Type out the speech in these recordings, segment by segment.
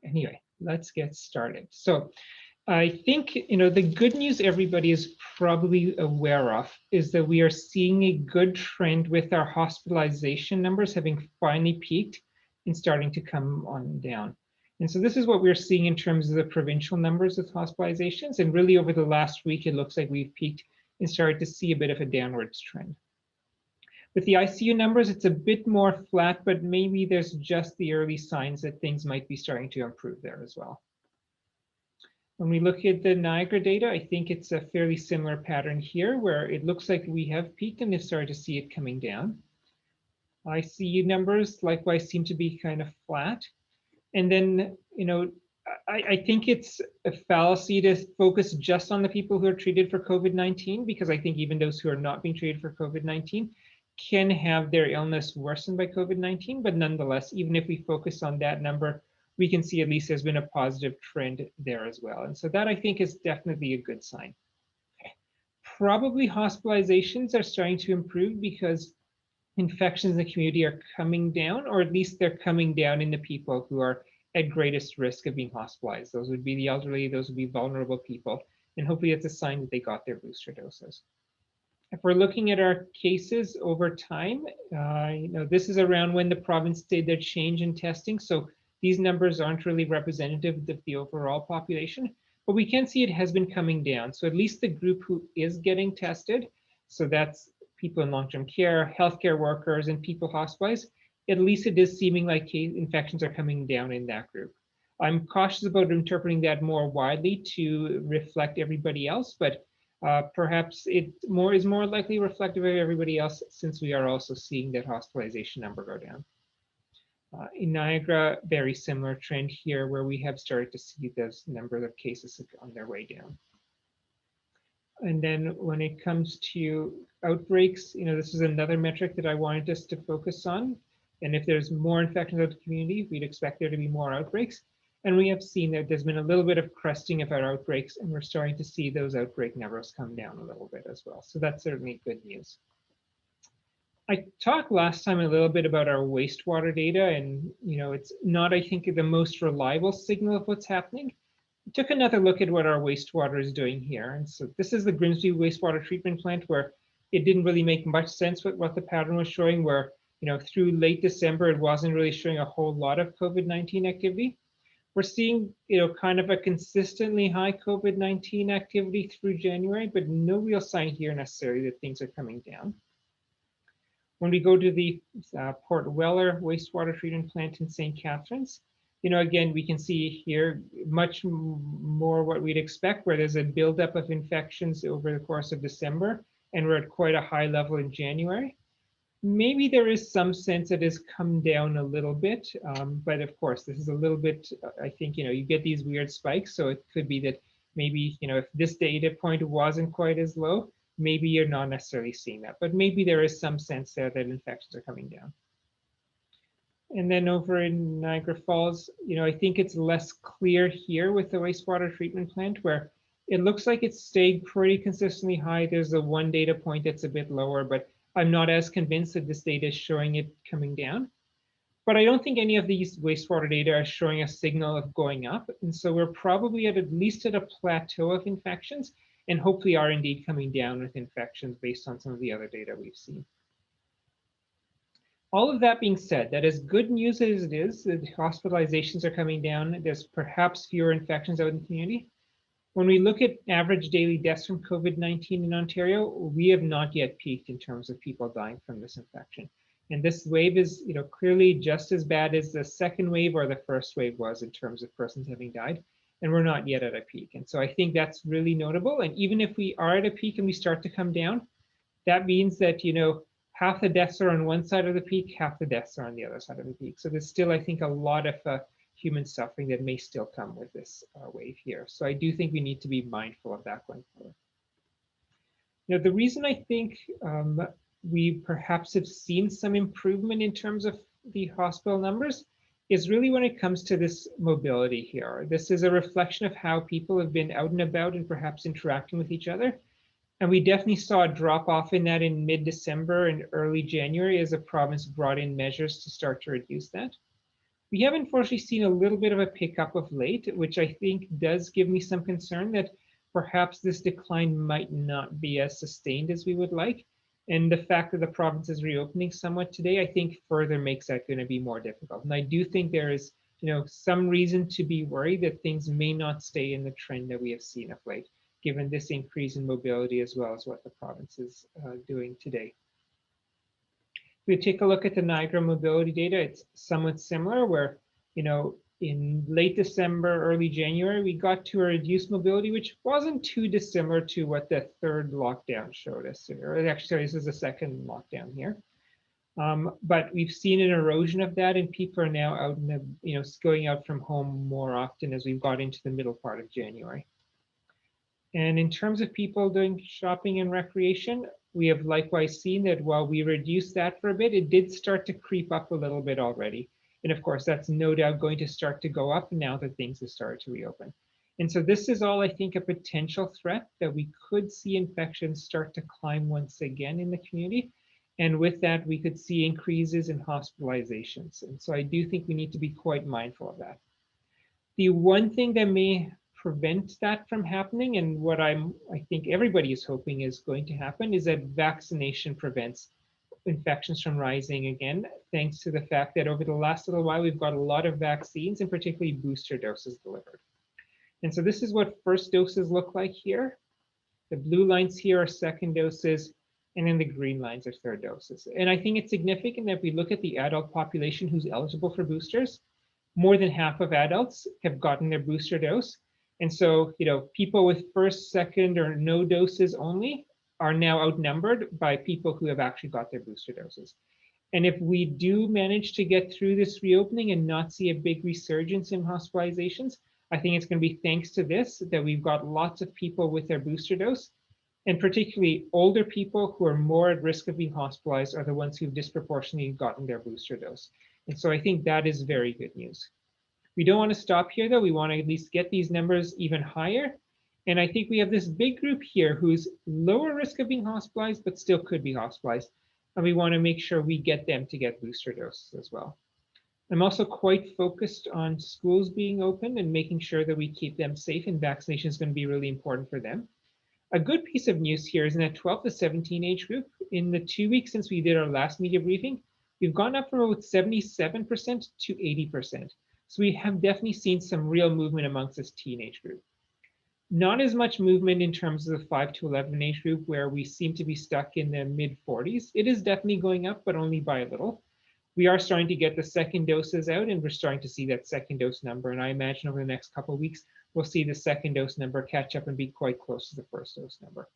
Anyway, let's get started. So I think, the good news everybody is probably aware of is that we are seeing a good trend with our hospitalization numbers having finally peaked and starting to come on down. And so this is what we're seeing in terms of the provincial numbers of hospitalizations. And really over the last week, it looks like we've peaked and started to see a bit of a downwards trend. With the ICU numbers, it's a bit more flat, but maybe there's just the early signs that things might be starting to improve there as well. When we look at the Niagara data, I think it's a fairly similar pattern here where it looks like we have peaked and have started to see it coming down. ICU numbers likewise seem to be kind of flat. And then, I think it's a fallacy to focus just on the people who are treated for COVID-19, because I think even those who are not being treated for COVID-19 can have their illness worsened by COVID-19. But nonetheless, even if we focus on that number, we can see at least there's been a positive trend there as well. And so that I think is definitely a good sign. Probably hospitalizations are starting to improve because infections in the community are coming down, or at least they're coming down in the people who are at greatest risk of being hospitalized. Those would be the elderly, those would be vulnerable people. And hopefully it's a sign that they got their booster doses. If we're looking at our cases over time, this is around when the province did their change in testing. So these numbers aren't really representative of the overall population, but we can see it has been coming down. So at least the group who is getting tested, so that's people in long-term care, healthcare workers, and people hospitalized, at least it is seeming like infections are coming down in that group. I'm cautious about interpreting that more widely to reflect everybody else, but perhaps it is more likely reflective of everybody else, since we are also seeing that hospitalization number go down. In Niagara, very similar trend here, where we have started to see those number of cases on their way down. And then when it comes to outbreaks, this is another metric that I wanted us to focus on. And if there's more infections out in the community, we'd expect there to be more outbreaks. And we have seen that there's been a little bit of cresting of our outbreaks, and we're starting to see those outbreak numbers come down a little bit as well. So that's certainly good news. I talked last time a little bit about our wastewater data, and it's not, I think, the most reliable signal of what's happening. I took another look at what our wastewater is doing here. And so this is the Grimsby wastewater treatment plant, where it didn't really make much sense with what the pattern was showing, where through late December, it wasn't really showing a whole lot of COVID-19 activity. We're seeing kind of a consistently high COVID-19 activity through January, but no real sign here necessarily that things are coming down. When we go to the Port Weller wastewater treatment plant in St. Catharines, again, we can see here much more what we'd expect, where there's a buildup of infections over the course of December, and we're at quite a high level in January. Maybe there is some sense that has come down a little bit, but of course, this is a little bit, I think, you get these weird spikes, so it could be that maybe, if this data point wasn't quite as low, maybe you're not necessarily seeing that, but maybe there is some sense there that infections are coming down. And then over in Niagara Falls, I think it's less clear here with the wastewater treatment plant, where it looks like it's stayed pretty consistently high. There's a one data point that's a bit lower, but I'm not as convinced that this data is showing it coming down. But I don't think any of these wastewater data are showing a signal of going up. And so we're probably at least at a plateau of infections, and hopefully are indeed coming down with infections based on some of the other data we've seen. All of that being said, that is good news as it is, that hospitalizations are coming down. There's perhaps fewer infections out in the community. When we look at average daily deaths from COVID-19 in Ontario, we have not yet peaked in terms of people dying from this infection. And this wave is clearly just as bad as the second wave or the first wave was in terms of persons having died. And we're not yet at a peak. And so I think that's really notable. And even if we are at a peak and we start to come down, that means that, half the deaths are on one side of the peak, half the deaths are on the other side of the peak. So there's still, I think, a lot of human suffering that may still come with this wave here. So I do think we need to be mindful of that going forward. The reason I think we perhaps have seen some improvement in terms of the hospital numbers is really when it comes to this mobility here. This is a reflection of how people have been out and about and perhaps interacting with each other. And we definitely saw a drop off in that in mid-December and early January as the province brought in measures to start to reduce that. We have unfortunately seen a little bit of a pickup of late, which I think does give me some concern that perhaps this decline might not be as sustained as we would like. And the fact that the province is reopening somewhat today, I think further makes that going to be more difficult. And I do think there is, some reason to be worried that things may not stay in the trend that we have seen of late, given this increase in mobility as well as what the province is doing today. If we take a look at the Niagara mobility data, it's somewhat similar where, in late December, early January, we got to a reduced mobility, which wasn't too dissimilar to what the third lockdown showed us. Or actually, sorry, this is the second lockdown here. But we've seen an erosion of that, and people are now out in the, going out from home more often as we've got into the middle part of January. And in terms of people doing shopping and recreation, we have likewise seen that while we reduced that for a bit, it did start to creep up a little bit already. And of course, that's no doubt going to start to go up now that things have started to reopen. And so this is all, I think, a potential threat that we could see infections start to climb once again in the community. And with that, we could see increases in hospitalizations. And so I do think we need to be quite mindful of that. The one thing that may prevent that from happening, and what I think everybody is hoping is going to happen, is that vaccination prevents infections from rising again, thanks to the fact that over the last little while, we've got a lot of vaccines and particularly booster doses delivered. And so this is what first doses look like here. The blue lines here are second doses, and then the green lines are third doses. And I think it's significant that we look at the adult population who's eligible for boosters. More than half of adults have gotten their booster dose. And so, people with first, second, or no doses only are now outnumbered by people who have actually got their booster doses. And if we do manage to get through this reopening and not see a big resurgence in hospitalizations, I think it's going to be thanks to this that we've got lots of people with their booster dose, and particularly older people who are more at risk of being hospitalized are the ones who've disproportionately gotten their booster dose. And so I think that is very good news. We don't want to stop here, though. We want to at least get these numbers even higher. And I think we have this big group here who's lower risk of being hospitalized, but still could be hospitalized. And we want to make sure we get them to get booster doses as well. I'm also quite focused on schools being open and making sure that we keep them safe, and vaccination is going to be really important for them. A good piece of news here is in that 12 to 17 age group, in the 2 weeks since we did our last media briefing, we've gone up from about 77% to 80%. So we have definitely seen some real movement amongst this teenage group. Not as much movement in terms of the 5 to 11 age group, where we seem to be stuck in the mid 40s. It is definitely going up, but only by a little. We are starting to get the second doses out, and we're starting to see that second dose number. And I imagine over the next couple of weeks, we'll see the second dose number catch up and be quite close to the first dose number.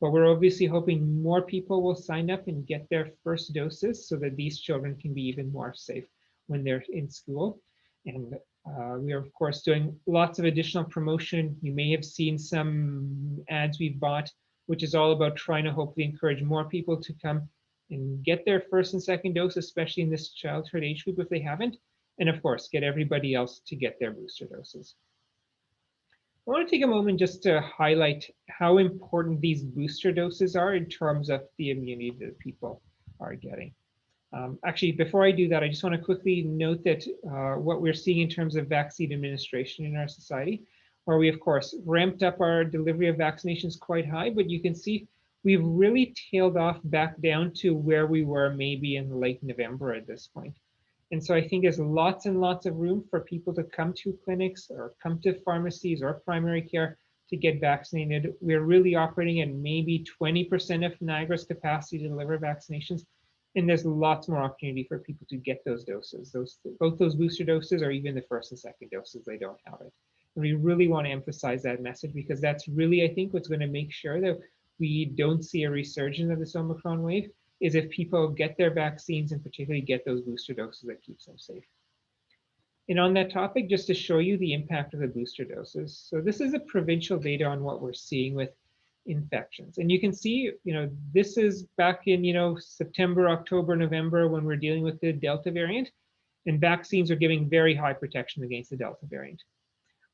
But we're obviously hoping more people will sign up and get their first doses so that these children can be even more safe when they're in school. And we are, of course, doing lots of additional promotion. You may have seen some ads we've bought, which is all about trying to hopefully encourage more people to come and get their first and second dose, especially in this childhood age group if they haven't. And of course, get everybody else to get their booster doses. I want to take a moment just to highlight how important these booster doses are in terms of the immunity that people are getting. Actually, before I do that, I just want to quickly note that what we're seeing in terms of vaccine administration in our society, where we, of course, ramped up our delivery of vaccinations quite high, but you can see we've really tailed off back down to where we were maybe in late November at this point. And so I think there's lots and lots of room for people to come to clinics or come to pharmacies or primary care to get vaccinated. We're really operating at maybe 20% of Niagara's capacity to deliver vaccinations. And there's lots more opportunity for people to get those doses, both those booster doses or even the first and second doses, they don't have it. And we really want to emphasize that message because that's really, I think, what's going to make sure that we don't see a resurgence of this Omicron wave is if people get their vaccines and particularly get those booster doses that keeps them safe. And on that topic, just to show you the impact of the booster doses. So this is a provincial data on what we're seeing with infections. And you can see, this is back in, September, October, November, when we're dealing with the Delta variant, and vaccines are giving very high protection against the Delta variant.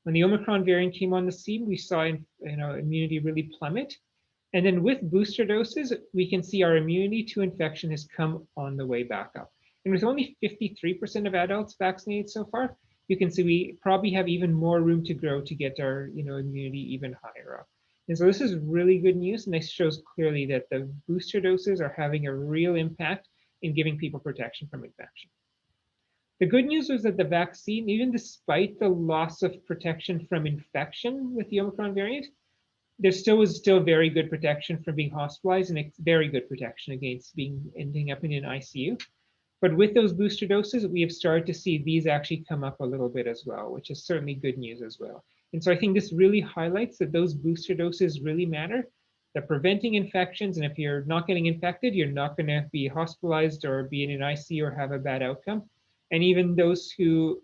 When the Omicron variant came on the scene, we saw, immunity really plummet. And then with booster doses, we can see our immunity to infection has come on the way back up. And with only 53% of adults vaccinated so far, you can see we probably have even more room to grow to get our immunity even higher up. And so this is really good news, and this shows clearly that the booster doses are having a real impact in giving people protection from infection. The good news was that the vaccine, even despite the loss of protection from infection with the Omicron variant, there still was very good protection from being hospitalized and very good protection against ending up in an ICU. But with those booster doses, we have started to see these actually come up a little bit as well, which is certainly good news as well. And so I think this really highlights that those booster doses really matter. They're preventing infections, and if you're not getting infected, you're not going to be hospitalized or be in an ICU or have a bad outcome. And even those who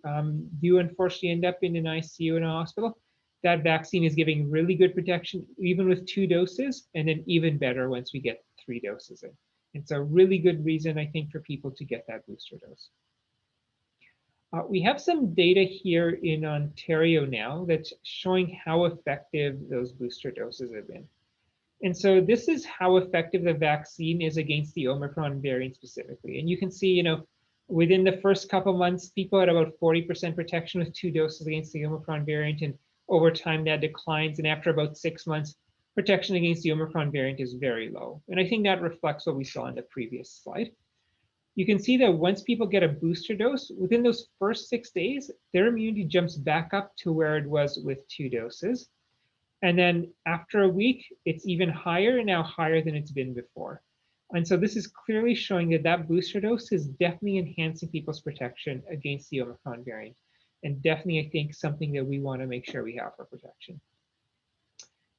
do unfortunately end up in an ICU in a hospital, that vaccine is giving really good protection, even with 2 doses, and then even better once we get 3 doses in. It's a really good reason, I think, for people to get that booster dose. We have some data here in Ontario now that's showing how effective those booster doses have been. And so this is how effective the vaccine is against the Omicron variant specifically. And you can see, within the first couple months, people had about 40% protection with 2 doses against the Omicron variant. And over time, that declines. And after about 6 months, protection against the Omicron variant is very low. And I think that reflects what we saw in the previous slide. You can see that once people get a booster dose, within those first 6 days, their immunity jumps back up to where it was with 2 doses. And then after a week, it's even higher, and now higher than it's been before. And so this is clearly showing that that booster dose is definitely enhancing people's protection against the Omicron variant. And definitely, I think, something that we want to make sure we have for protection.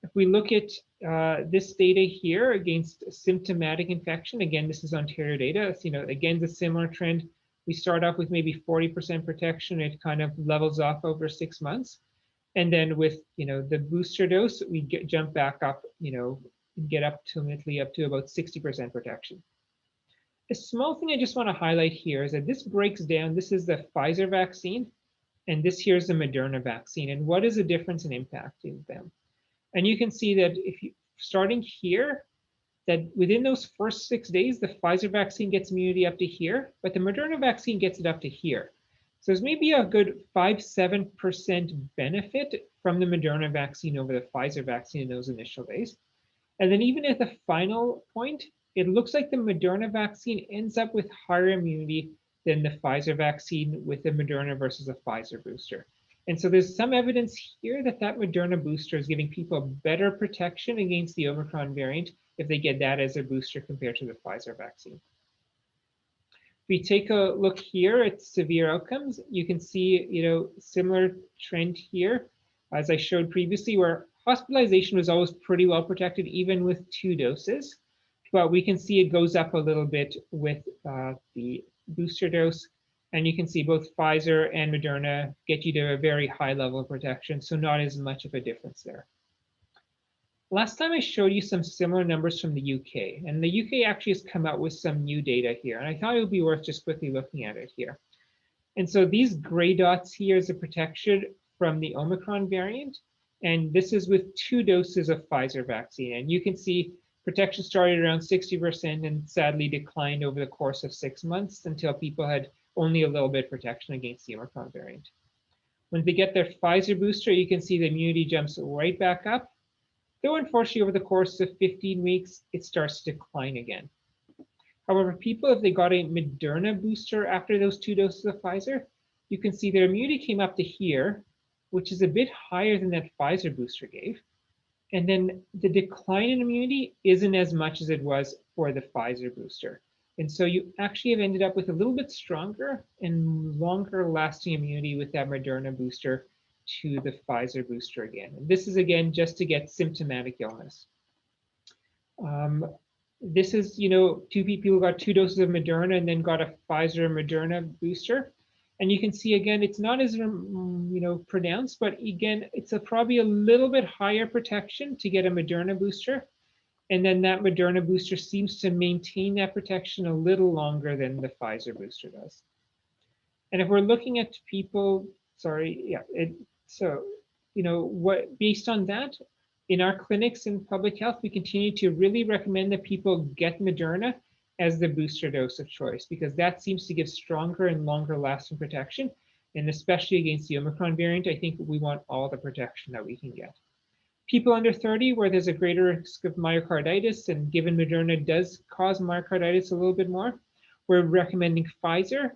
If we look at this data here against symptomatic infection, again, this is Ontario data. So, again, the similar trend. We start off with maybe 40% protection. It kind of levels off over 6 months. And then with, the booster dose, we jump back up, get ultimately up to about 60% protection. A small thing I just want to highlight here is that this breaks down. This is the Pfizer vaccine, and this here is the Moderna vaccine. And what is the difference in impact in them? And you can see that if you starting here, that within those first 6 days, the Pfizer vaccine gets immunity up to here, but the Moderna vaccine gets it up to here. So there's maybe a good 5–7% benefit from the Moderna vaccine over the Pfizer vaccine in those initial days. And then even at the final point, it looks like the Moderna vaccine ends up with higher immunity than the Pfizer vaccine with the Moderna versus the Pfizer booster. And so there's some evidence here that that Moderna booster is giving people better protection against the Omicron variant if they get that as a booster compared to the Pfizer vaccine. If we take a look here at severe outcomes, you can see, similar trend here, as I showed previously, where hospitalization was always pretty well protected, even with 2 doses. But we can see it goes up a little bit with the booster dose. And you can see both Pfizer and Moderna get you to a very high level of protection, so not as much of a difference there. Last time I showed you some similar numbers from the UK, and the UK actually has come out with some new data here, and I thought it would be worth just quickly looking at it here. And so these gray dots here is the protection from the Omicron variant, and this is with 2 doses of Pfizer vaccine. And you can see protection started around 60% and sadly declined over the course of 6 months until people had only a little bit of protection against the Omicron variant. When they get their Pfizer booster, you can see the immunity jumps right back up. Though unfortunately, over the course of 15 weeks, it starts to decline again. However, people, if they got a Moderna booster after those 2 doses of Pfizer, you can see their immunity came up to here, which is a bit higher than that Pfizer booster gave. And then the decline in immunity isn't as much as it was for the Pfizer booster. And so you actually have ended up with a little bit stronger and longer lasting immunity with that Moderna booster to the Pfizer booster again. And this is again just to get symptomatic illness. This is, 2 people who got 2 doses of Moderna and then got a Pfizer Moderna booster. And you can see again, it's not as pronounced, but again, it's probably a little bit higher protection to get a Moderna booster. And then that Moderna booster seems to maintain that protection a little longer than the Pfizer booster does. And if we're looking at people, based on that, in our clinics in public health, we continue to really recommend that people get Moderna as the booster dose of choice, because that seems to give stronger and longer lasting protection. And especially against the Omicron variant, I think we want all the protection that we can get. People under 30, where there's a greater risk of myocarditis, and given Moderna does cause myocarditis a little bit more, we're recommending Pfizer.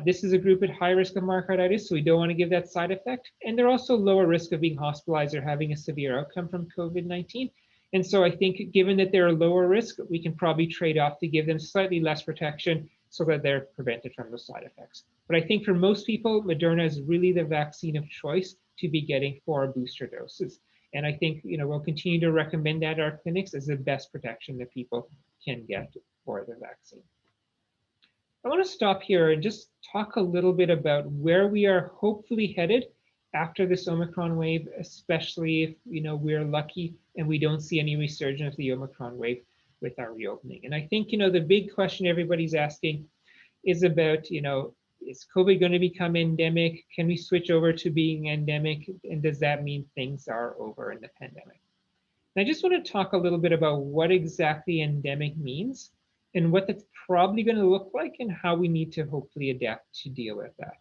This is a group at high risk of myocarditis, so we don't want to give that side effect. And they're also lower risk of being hospitalized or having a severe outcome from COVID-19. And so I think given that they're lower risk, we can probably trade off to give them slightly less protection so that they're prevented from those side effects. But I think for most people, Moderna is really the vaccine of choice to be getting for booster doses. And I think we'll continue to recommend that at our clinics as the best protection that people can get for the vaccine. I want to stop here and just talk a little bit about where we are hopefully headed after this Omicron wave, especially if we're lucky and we don't see any resurgence of the Omicron wave with our reopening. And I think the big question everybody's asking is about is COVID going to become endemic? Can we switch over to being endemic? And does that mean things are over in the pandemic? And I just want to talk a little bit about what exactly endemic means and what that's probably going to look like and how we need to hopefully adapt to deal with that.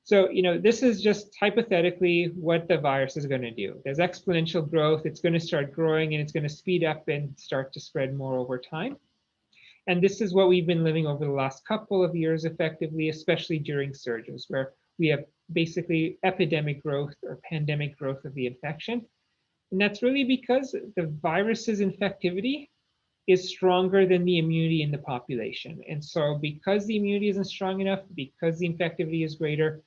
So, this is just hypothetically what the virus is going to do. There's exponential growth. It's going to start growing and it's going to speed up and start to spread more over time. And this is what we've been living over the last couple of years effectively, especially during surges, where we have basically epidemic growth or pandemic growth of the infection. And that's really because the virus's infectivity is stronger than the immunity in the population. And so because the immunity isn't strong enough, because the infectivity is greater,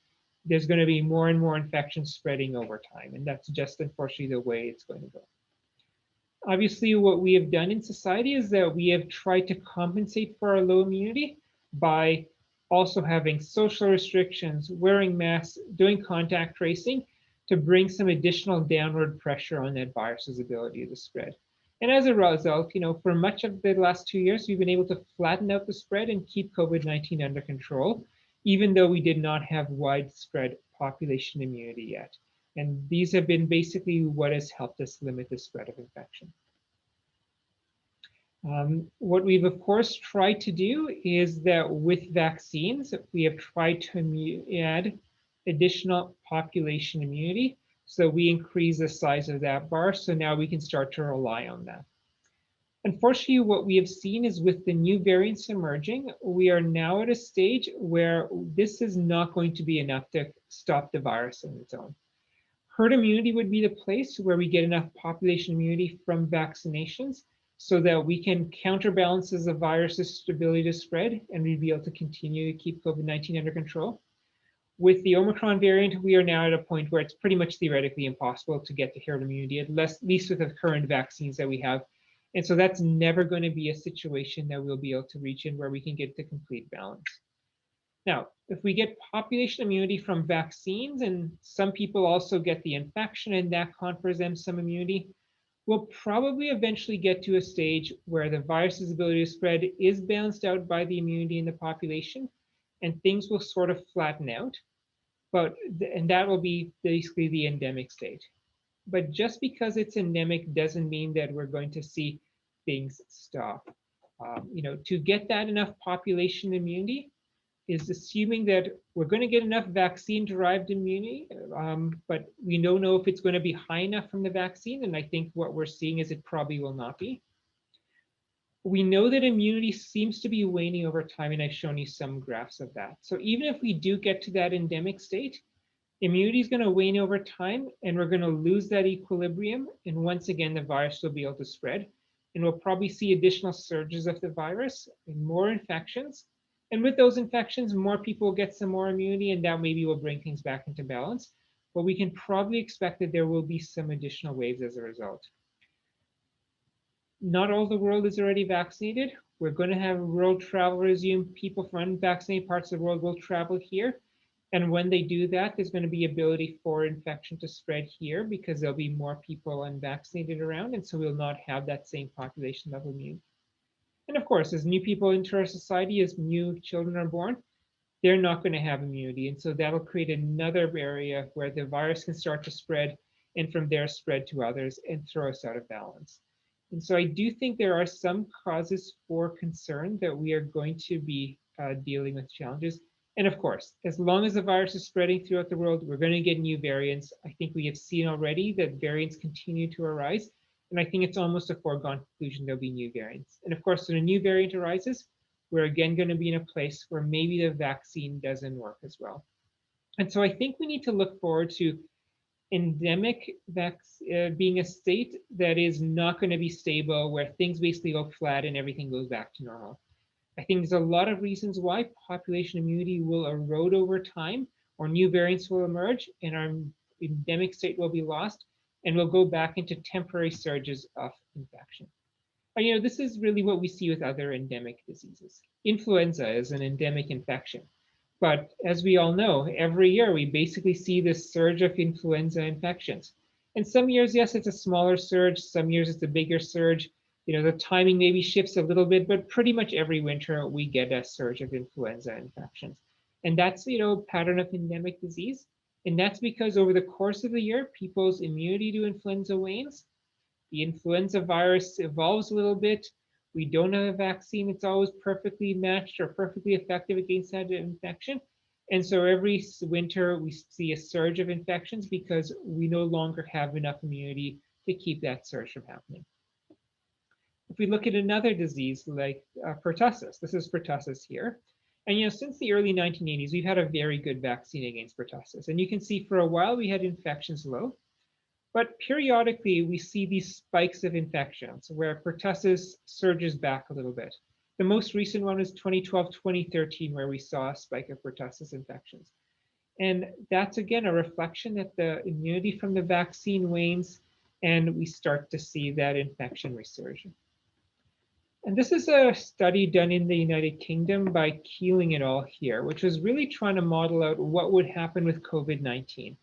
there's going to be more and more infections spreading over time. And that's just unfortunately the way it's going to go. Obviously, what we have done in society is that we have tried to compensate for our low immunity by also having social restrictions, wearing masks, doing contact tracing to bring some additional downward pressure on that virus's ability to spread. And as a result, for much of the last 2 years, we've been able to flatten out the spread and keep COVID-19 under control, even though we did not have widespread population immunity yet. And these have been basically what has helped us limit the spread of infection. What we've, of course, tried to do is that with vaccines, we have tried to add additional population immunity. So we increase the size of that bar. So now we can start to rely on that. Unfortunately, what we have seen is with the new variants emerging, we are now at a stage where this is not going to be enough to stop the virus on its own. Herd immunity would be the place where we get enough population immunity from vaccinations so that we can counterbalance the virus's ability to spread and we'd be able to continue to keep COVID-19 under control. With the Omicron variant, we are now at a point where it's pretty much theoretically impossible to get to herd immunity, at least with the current vaccines that we have. And so that's never going to be a situation that we'll be able to reach in where we can get to complete balance. Now, if we get population immunity from vaccines, and some people also get the infection and that confers them some immunity, we'll probably eventually get to a stage where the virus's ability to spread is balanced out by the immunity in the population, and things will sort of flatten out. And that will be basically the endemic state. But just because it's endemic doesn't mean that we're going to see things stop. To get that enough population immunity is assuming that we're going to get enough vaccine-derived immunity, but we don't know if it's going to be high enough from the vaccine. And I think what we're seeing is it probably will not be. We know that immunity seems to be waning over time, and I've shown you some graphs of that. So even if we do get to that endemic state, immunity is going to wane over time, and we're going to lose that equilibrium. And once again, the virus will be able to spread. And we'll probably see additional surges of the virus and more infections. And with those infections, more people will get some more immunity, and that maybe will bring things back into balance. But we can probably expect that there will be some additional waves as a result. Not all the world is already vaccinated. We're going to have world travel resume. People from unvaccinated parts of the world will travel here. And when they do that, there's going to be ability for infection to spread here because there'll be more people unvaccinated around. And so we'll not have that same population level immunity. And of course, as new people enter our society, as new children are born, they're not going to have immunity. And so that'll create another area where the virus can start to spread and from there spread to others and throw us out of balance. And so I do think there are some causes for concern that we are going to be dealing with challenges. And of course, as long as the virus is spreading throughout the world, we're going to get new variants. I think we have seen already that variants continue to arise. And I think it's almost a foregone conclusion there'll be new variants. And of course, when a new variant arises, we're again going to be in a place where maybe the vaccine doesn't work as well. And so I think we need to look forward to endemic being a state that is not going to be stable, where things basically go flat and everything goes back to normal. I think there's a lot of reasons why population immunity will erode over time, or new variants will emerge, and our endemic state will be lost, and we'll go back into temporary surges of infection. And, this is really what we see with other endemic diseases. Influenza is an endemic infection. But as we all know, every year we basically see this surge of influenza infections. And some years, yes, it's a smaller surge. Some years it's a bigger surge. The timing maybe shifts a little bit, but pretty much every winter we get a surge of influenza infections. And that's, pattern of endemic disease. And that's because over the course of the year, people's immunity to influenza wanes. The influenza virus evolves a little bit. We don't have a vaccine that's always perfectly matched or perfectly effective against that infection. And so every winter we see a surge of infections because we no longer have enough immunity to keep that surge from happening. If we look at another disease like pertussis, this is pertussis here. And since the early 1980s, we've had a very good vaccine against pertussis. And you can see for a while we had infections low. But periodically, we see these spikes of infections where pertussis surges back a little bit. The most recent one was 2012-2013, where we saw a spike of pertussis infections. And that's, again, a reflection that the immunity from the vaccine wanes, and we start to see that infection resurgence. And this is a study done in the United Kingdom by Keeling et al. Here, which was really trying to model out what would happen with COVID-19.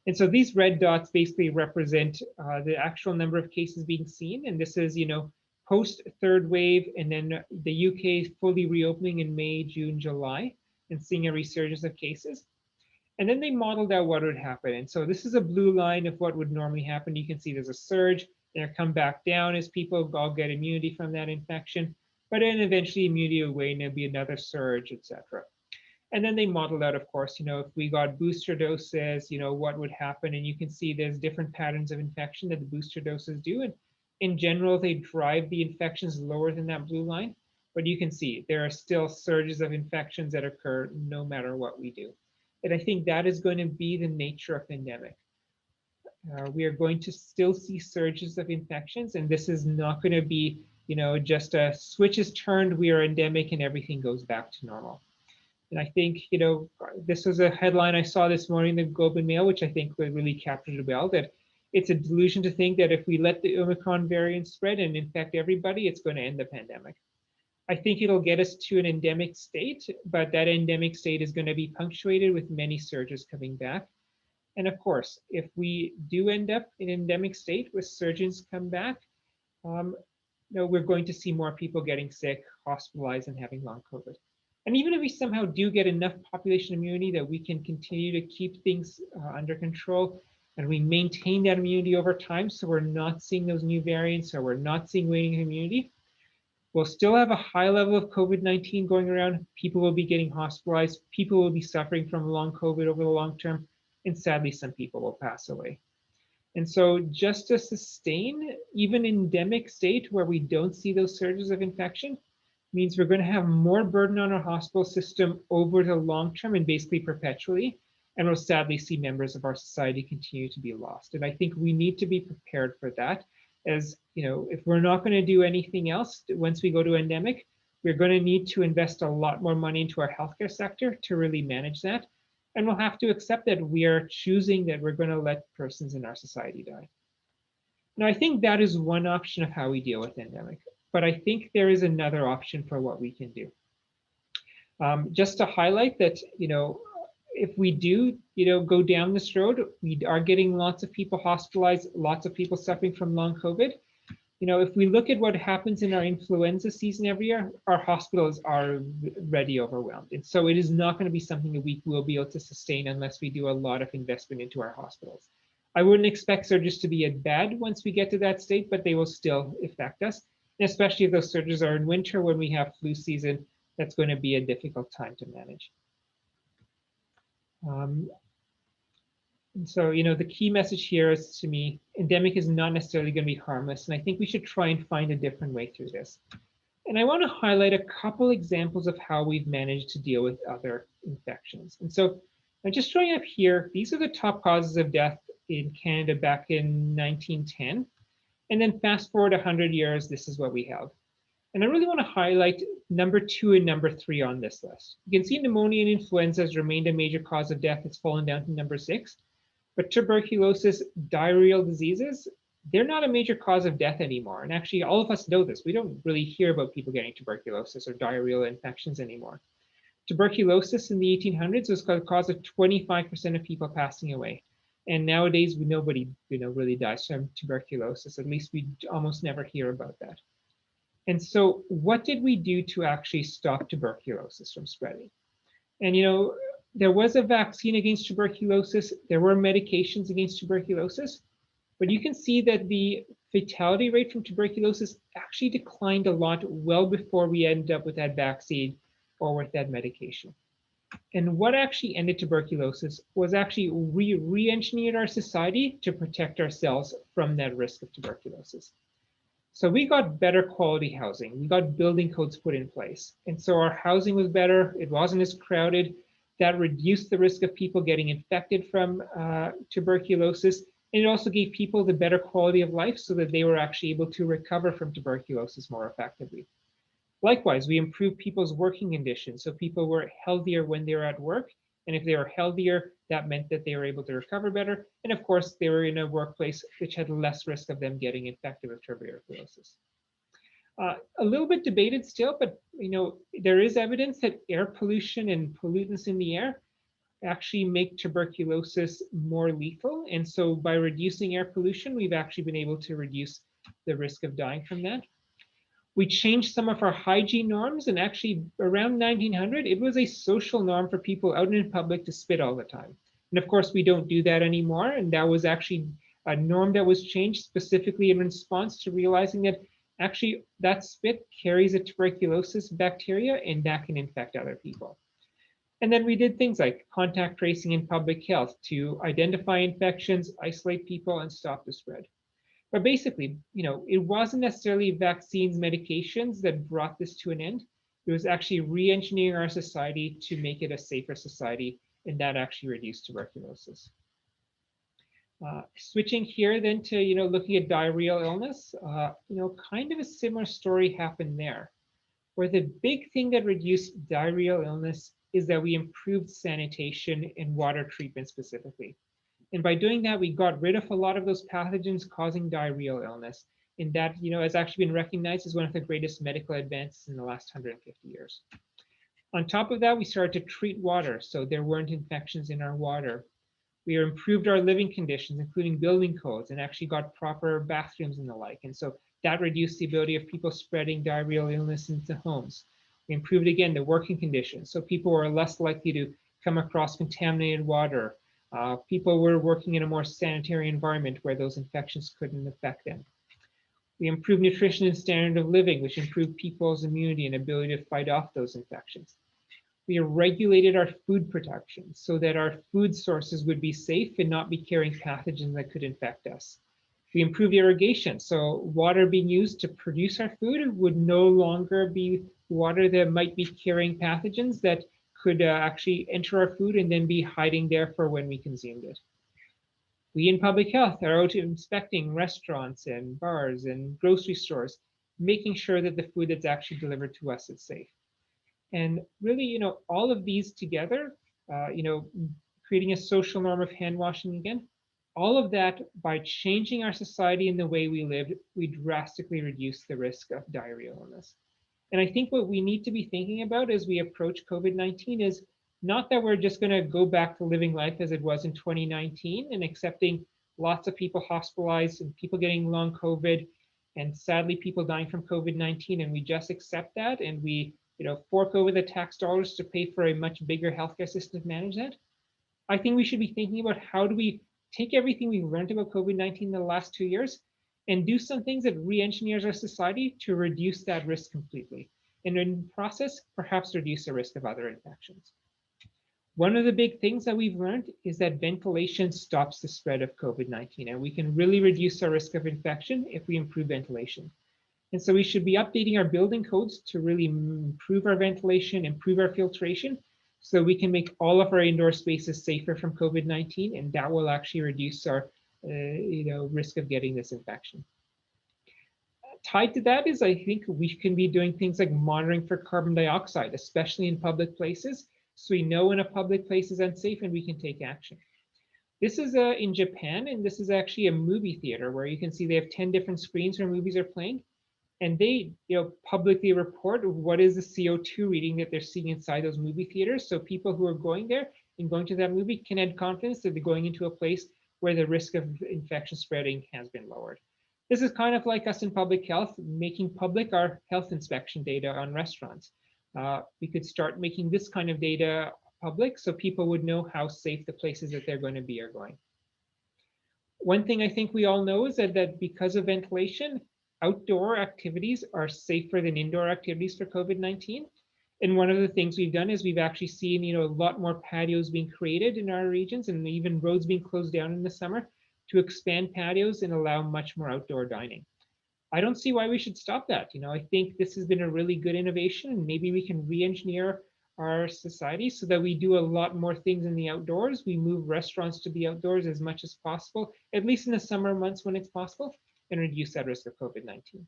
And so these red dots basically represent the actual number of cases being seen. And this is, post third wave, and then the UK fully reopening in May, June, July, and seeing a resurgence of cases. And then they modeled out what would happen. And so this is a blue line of what would normally happen. You can see there's a surge, and it'll come back down as people all get immunity from that infection. But then eventually immunity will wane, there'll be another surge, etc. And then they modeled out, of course, if we got booster doses, what would happen. And you can see there's different patterns of infection that the booster doses do. And in general, they drive the infections lower than that blue line. But you can see there are still surges of infections that occur no matter what we do. And I think that is going to be the nature of endemic. We are going to still see surges of infections. And this is not going to be, just a switch is turned, we are endemic, and everything goes back to normal. And I think, this was a headline I saw this morning in the Globe and Mail, which I think really captured it well, that it's a delusion to think that if we let the Omicron variant spread and infect everybody, it's going to end the pandemic. I think it'll get us to an endemic state, but that endemic state is going to be punctuated with many surges coming back. And of course, if we do end up in an endemic state with surges come back, we're going to see more people getting sick, hospitalized, and having long COVID. And even if we somehow do get enough population immunity that we can continue to keep things under control, and we maintain that immunity over time, so we're not seeing those new variants, or we're not seeing waning immunity, we'll still have a high level of COVID-19 going around. People will be getting hospitalized. People will be suffering from long COVID over the long term. And sadly, some people will pass away. And so just to sustain even endemic state where we don't see those surges of infection, means we're going to have more burden on our hospital system over the long term and basically perpetually. And we'll sadly see members of our society continue to be lost. And I think we need to be prepared for that. As if we're not going to do anything else once we go to endemic, we're going to need to invest a lot more money into our healthcare sector to really manage that. And we'll have to accept that we are choosing that we're going to let persons in our society die. Now, I think that is one option of how we deal with endemic. But I think there is another option for what we can do. Just to highlight that, if we do, go down this road, we are getting lots of people hospitalized, lots of people suffering from long COVID. If we look at what happens in our influenza season every year, our hospitals are already overwhelmed. And so it is not going to be something that we will be able to sustain unless we do a lot of investment into our hospitals. I wouldn't expect surges to be as bad once we get to that state, but they will still affect us. And especially if those surges are in winter when we have flu season, that's going to be a difficult time to manage. And so, the key message here is, to me, endemic is not necessarily going to be harmless. And I think we should try and find a different way through this. And I want to highlight a couple examples of how we've managed to deal with other infections. And so I'm just showing up here, these are the top causes of death in Canada back in 1910. And then fast forward 100 years, this is what we have. And I really want to highlight number 2 and number 3 on this list. You can see pneumonia and influenza has remained a major cause of death. It's fallen down to number 6. But tuberculosis, diarrheal diseases, they're not a major cause of death anymore. And actually, all of us know this. We don't really hear about people getting tuberculosis or diarrheal infections anymore. Tuberculosis in the 1800s was the cause of 25% of people passing away. And nowadays, nobody really dies from tuberculosis. At least we almost never hear about that. And so what did we do to actually stop tuberculosis from spreading? And there was a vaccine against tuberculosis. There were medications against tuberculosis. But you can see that the fatality rate from tuberculosis actually declined a lot well before we ended up with that vaccine or with that medication. And what actually ended tuberculosis was actually re-engineered our society to protect ourselves from that risk of tuberculosis. So we got better quality housing. We got building codes put in place. And so our housing was better. It wasn't as crowded. That reduced the risk of people getting infected from tuberculosis. And it also gave people the better quality of life so that they were actually able to recover from tuberculosis more effectively. Likewise, we improved people's working conditions. So people were healthier when they were at work. And if they were healthier, that meant that they were able to recover better. And of course, they were in a workplace which had less risk of them getting infected with tuberculosis. A little bit debated still, but there is evidence that air pollution and pollutants in the air actually make tuberculosis more lethal. And so by reducing air pollution, we've actually been able to reduce the risk of dying from that. We changed some of our hygiene norms, and actually around 1900, it was a social norm for people out in public to spit all the time. And of course, we don't do that anymore. And that was actually a norm that was changed specifically in response to realizing that actually that spit carries a tuberculosis bacteria and that can infect other people. And then we did things like contact tracing in public health to identify infections, isolate people, and stop the spread. But basically, it wasn't necessarily vaccines, medications that brought this to an end. It was actually re-engineering our society to make it a safer society, and that actually reduced tuberculosis. Switching here then to looking at diarrheal illness, kind of a similar story happened there, where the big thing that reduced diarrheal illness is that we improved sanitation and water treatment specifically. And by doing that, we got rid of a lot of those pathogens causing diarrheal illness. And that has actually been recognized as one of the greatest medical advances in the last 150 years. On top of that, we started to treat water, so there weren't infections in our water. We improved our living conditions, including building codes, and actually got proper bathrooms and the like. And so that reduced the ability of people spreading diarrheal illness into homes. We improved, again, the working conditions, so people were less likely to come across contaminated water. People were working in a more sanitary environment where those infections couldn't affect them. We improved nutrition and standard of living, which improved people's immunity and ability to fight off those infections. We regulated our food production so that our food sources would be safe and not be carrying pathogens that could infect us. We improved irrigation, so water being used to produce our food would no longer be water that might be carrying pathogens that could actually enter our food and then be hiding there for when we consumed it. We in public health are out inspecting restaurants and bars and grocery stores, making sure that the food that's actually delivered to us is safe. And really, all of these together, creating a social norm of hand washing again, all of that, by changing our society and the way we lived, we drastically reduced the risk of diarrheal illness. And I think what we need to be thinking about as we approach COVID-19 is not that we're just going to go back to living life as it was in 2019 and accepting lots of people hospitalized and people getting long COVID and sadly people dying from COVID-19, and we just accept that and we fork over the tax dollars to pay for a much bigger healthcare system to manage that. I think we should be thinking about how do we take everything we've learned about COVID-19 in the last 2 years and do some things that re-engineers our society to reduce that risk completely. And in the process, perhaps reduce the risk of other infections. One of the big things that we've learned is that ventilation stops the spread of COVID-19, and we can really reduce our risk of infection if we improve ventilation. And so we should be updating our building codes to really improve our ventilation, improve our filtration, so we can make all of our indoor spaces safer from COVID-19, and that will actually reduce our risk of getting this infection. Tied to that is, I think we can be doing things like monitoring for carbon dioxide, especially in public places, so we know when a public place is unsafe and we can take action. This is in Japan, and this is actually a movie theater where you can see they have 10 different screens where movies are playing. And they publicly report what is the CO2 reading that they're seeing inside those movie theaters. So people who are going there and going to that movie can have confidence that they're going into a place where the risk of infection spreading has been lowered. This is kind of like us in public health, making public our health inspection data on restaurants. We could start making this kind of data public so people would know how safe the places that they're going to be are going. One thing I think we all know is that because of ventilation, outdoor activities are safer than indoor activities for COVID-19. And one of the things we've done is we've actually seen a lot more patios being created in our regions, and even roads being closed down in the summer to expand patios and allow much more outdoor dining. I don't see why we should stop that. I think this has been a really good innovation, and maybe we can re-engineer our society so that we do a lot more things in the outdoors. We move restaurants to be outdoors as much as possible, at least in the summer months when it's possible, and reduce that risk of COVID-19.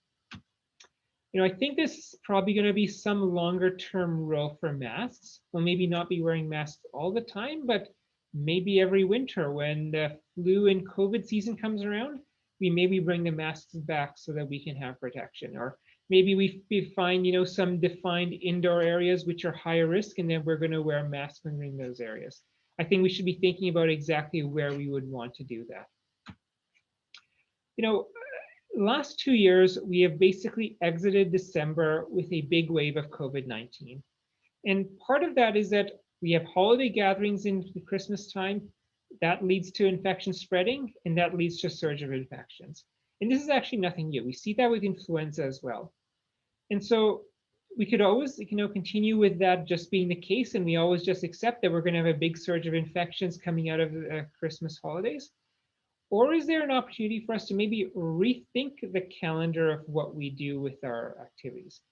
I think this is probably going to be some longer term rule for masks. We'll maybe not be wearing masks all the time, but maybe every winter when the flu and COVID season comes around, we maybe bring the masks back so that we can have protection. Or maybe we find some defined indoor areas which are higher risk, and then we're going to wear masks when we're in those areas. I think we should be thinking about exactly where we would want to do that. Last 2 years, we have basically exited December with a big wave of COVID-19. And part of that is that we have holiday gatherings in the Christmas time. That leads to infection spreading, and that leads to a surge of infections. And this is actually nothing new. We see that with influenza as well. And so we could always continue with that just being the case, and we always just accept that we're going to have a big surge of infections coming out of the Christmas holidays. Or is there an opportunity for us to maybe rethink the calendar of what we do with our activities?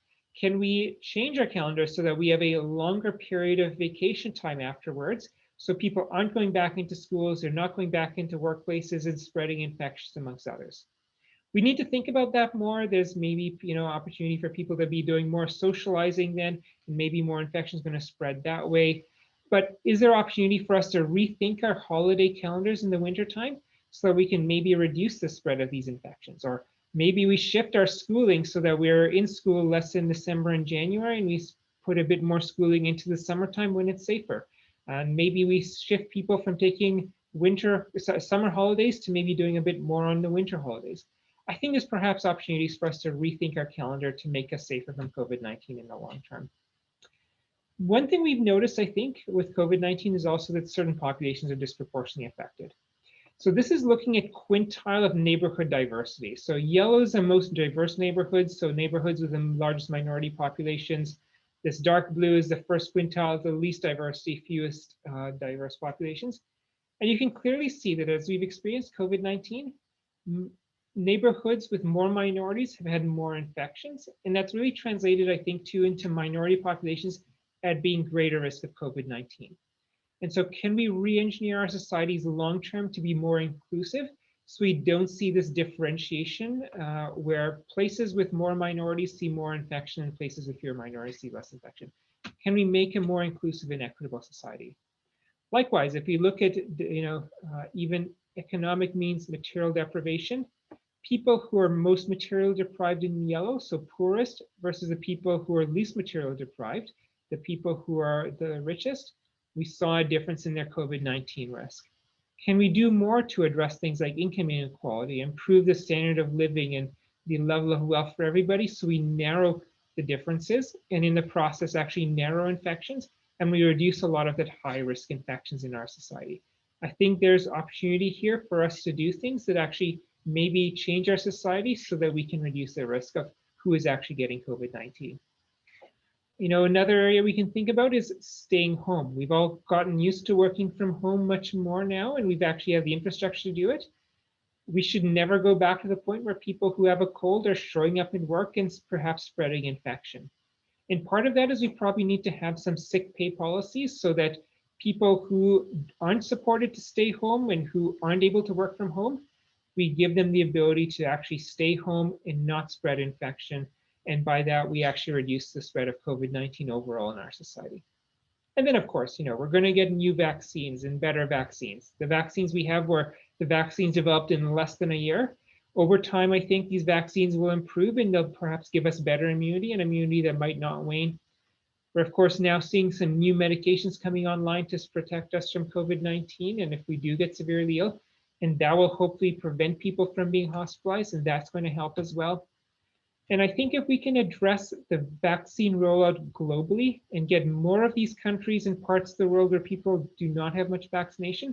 Can we change our calendar so that we have a longer period of vacation time afterwards, so people aren't going back into schools, they're not going back into workplaces and spreading infections amongst others? We need to think about that more. There's maybe opportunity for people to be doing more socializing then, and maybe more infections going to spread that way. But is there opportunity for us to rethink our holiday calendars in the wintertime, so that we can maybe reduce the spread of these infections? Or maybe we shift our schooling so that we're in school less in December and January, and we put a bit more schooling into the summertime when it's safer. And maybe we shift people from taking summer holidays to maybe doing a bit more on the winter holidays. I think there's perhaps opportunities for us to rethink our calendar to make us safer from COVID-19 in the long term. One thing we've noticed, I think, with COVID-19 is also that certain populations are disproportionately affected. So this is looking at quintile of neighborhood diversity. So yellow is the most diverse neighborhoods, so neighborhoods with the largest minority populations. This dark blue is the first quintile, the least diversity, fewest diverse populations. And you can clearly see that as we've experienced COVID-19, neighborhoods with more minorities have had more infections. And that's really translated, I think, into minority populations at being greater risk of COVID-19. And so can we re-engineer our societies long-term to be more inclusive so we don't see this differentiation where places with more minorities see more infection and places with fewer minorities see less infection? Can we make a more inclusive and equitable society? Likewise, if we look at even economic means material deprivation, people who are most material deprived in yellow, so poorest, versus the people who are least material deprived, the people who are the richest, we saw a difference in their COVID-19 risk. Can we do more to address things like income inequality, improve the standard of living and the level of wealth for everybody, so we narrow the differences and in the process actually narrow infections, and we reduce a lot of that high risk infections in our society? I think there's opportunity here for us to do things that actually maybe change our society so that we can reduce the risk of who is actually getting COVID-19. Another area we can think about is staying home. We've all gotten used to working from home much more now, and we've actually had the infrastructure to do it. We should never go back to the point where people who have a cold are showing up in work and perhaps spreading infection. And part of that is we probably need to have some sick pay policies so that people who aren't supported to stay home and who aren't able to work from home, we give them the ability to actually stay home and not spread infection. And by that, we actually reduce the spread of COVID-19 overall in our society. And then, of course, we're going to get new vaccines and better vaccines. The vaccines we have were the vaccines developed in less than a year. Over time, I think these vaccines will improve and they'll perhaps give us better immunity, and immunity that might not wane. We're, of course, now seeing some new medications coming online to protect us from COVID-19. And if we do get severely ill, and that will hopefully prevent people from being hospitalized, and that's going to help as well. And I think if we can address the vaccine rollout globally and get more of these countries and parts of the world where people do not have much vaccination,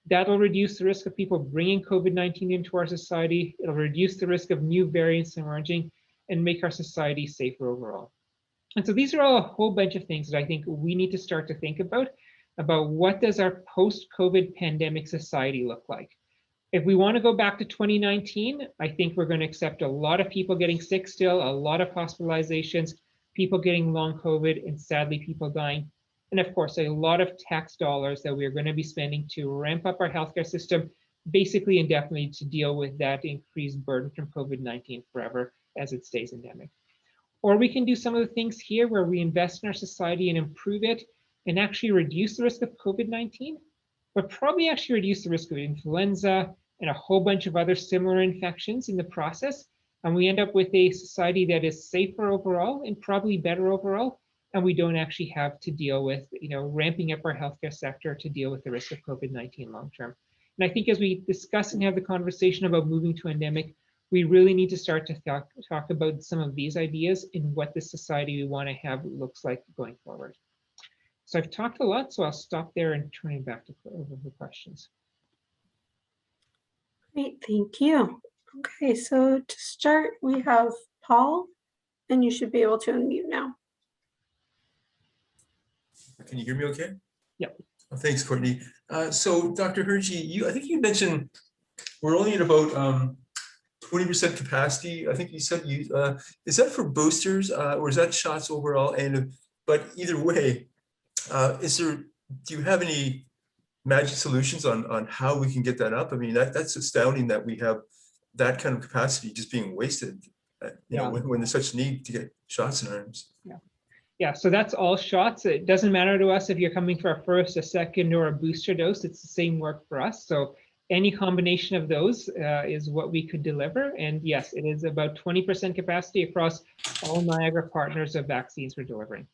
that'll reduce the risk of people bringing COVID-19 into our society. It'll reduce the risk of new variants emerging and make our society safer overall. And so these are all a whole bunch of things that I think we need to start to think about what does our post-COVID pandemic society look like? If we want to go back to 2019, I think we're going to accept a lot of people getting sick still, a lot of hospitalizations, people getting long COVID, and sadly people dying. And of course, a lot of tax dollars that we're going to be spending to ramp up our healthcare system, basically indefinitely, to deal with that increased burden from COVID-19 forever as it stays endemic. Or we can do some of the things here where we invest in our society and improve it and actually reduce the risk of COVID-19, but probably actually reduce the risk of influenza and a whole bunch of other similar infections in the process. And we end up with a society that is safer overall and probably better overall. And we don't actually have to deal with, ramping up our healthcare sector to deal with the risk of COVID-19 long term. And I think as we discuss and have the conversation about moving to endemic, we really need to start to talk about some of these ideas and what the society we want to have looks like going forward. So I've talked a lot, so I'll stop there and turn it back to over for questions. Great, thank you. Okay, so to start, we have Paul, and you should be able to unmute now. Can you hear me okay? Yep. Oh, thanks, Courtney. So Dr. Hergy, I think you mentioned we're only at about 20% capacity. I think you said is that for boosters or is that shots overall? But either way, do you have any magic solutions on how we can get that up? I mean, that's astounding that we have that kind of capacity just being wasted, when there's such need to get shots in arms. Yeah, so that's all shots. It doesn't matter to us if you're coming for a first, a second, or a booster dose. It's the same work for us. So any combination of those is what we could deliver. And yes, it is about 20% capacity across all Niagara partners of vaccines we're delivering.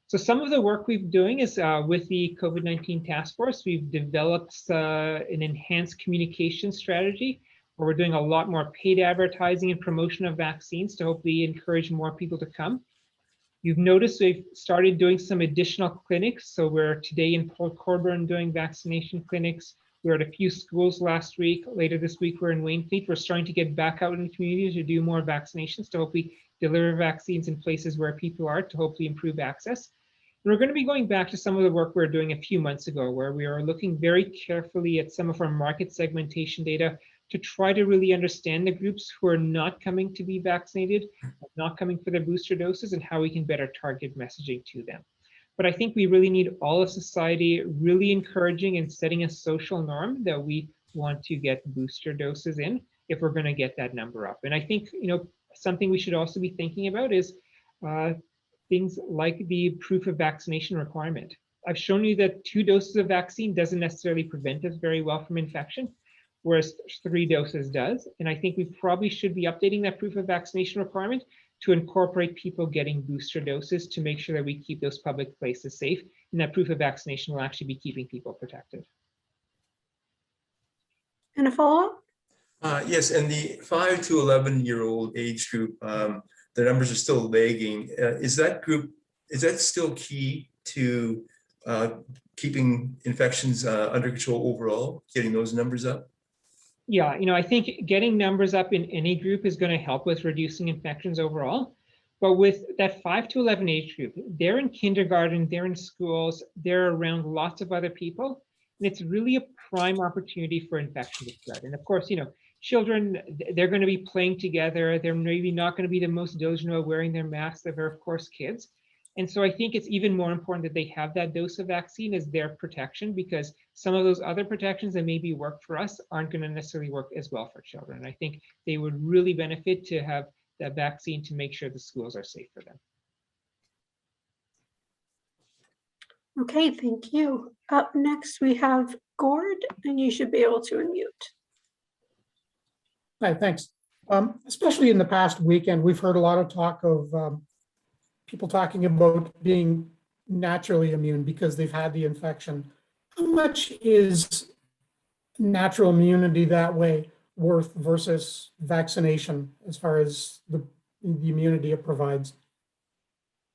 So some of the work we've doing is with the COVID-19 task force, we've developed an enhanced communication strategy where we're doing a lot more paid advertising and promotion of vaccines to hopefully encourage more people to come. You've noticed we've started doing some additional clinics. So we're today in Port Colborne doing vaccination clinics. We were at a few schools last week. Later this week, we're in Wainfleet. We're starting to get back out in the community to do more vaccinations to hopefully deliver vaccines in places where people are to hopefully improve access. And we're going to be going back to some of the work we were doing a few months ago, where we are looking very carefully at some of our market segmentation data to try to really understand the groups who are not coming to be vaccinated, not coming for their booster doses, and how we can better target messaging to them. But I think we really need all of society really encouraging and setting a social norm that we want to get booster doses in if we're going to get that number up. And I think, something we should also be thinking about is things like the proof of vaccination requirement. I've shown you that 2 doses of vaccine doesn't necessarily prevent us very well from infection, whereas 3 doses does. And I think we probably should be updating that proof of vaccination requirement to incorporate people getting booster doses to make sure that we keep those public places safe, and that proof of vaccination will actually be keeping people protected. And a follow-up? Yes, and the 5 to 11-year-old age group, the numbers are still lagging. Is that still key to keeping infections under control overall, getting those numbers up? Yeah, I think getting numbers up in any group is going to help with reducing infections overall. But with that 5 to 11 age group, they're in kindergarten, they're in schools, they're around lots of other people. And it's really a prime opportunity for infection to spread. And of course, children, they're going to be playing together. They're maybe not going to be the most diligent about wearing their masks. They're, of course, kids. And so I think it's even more important that they have that dose of vaccine as their protection, because some of those other protections that maybe work for us aren't going to necessarily work as well for children. And I think they would really benefit to have that vaccine to make sure the schools are safe for them. Okay, thank you. Up next, we have Gord, and you should be able to unmute. Hi, thanks. Especially in the past weekend, we've heard a lot of talk of people talking about being naturally immune because they've had the infection. How much is natural immunity that way worth versus vaccination as far as the immunity it provides?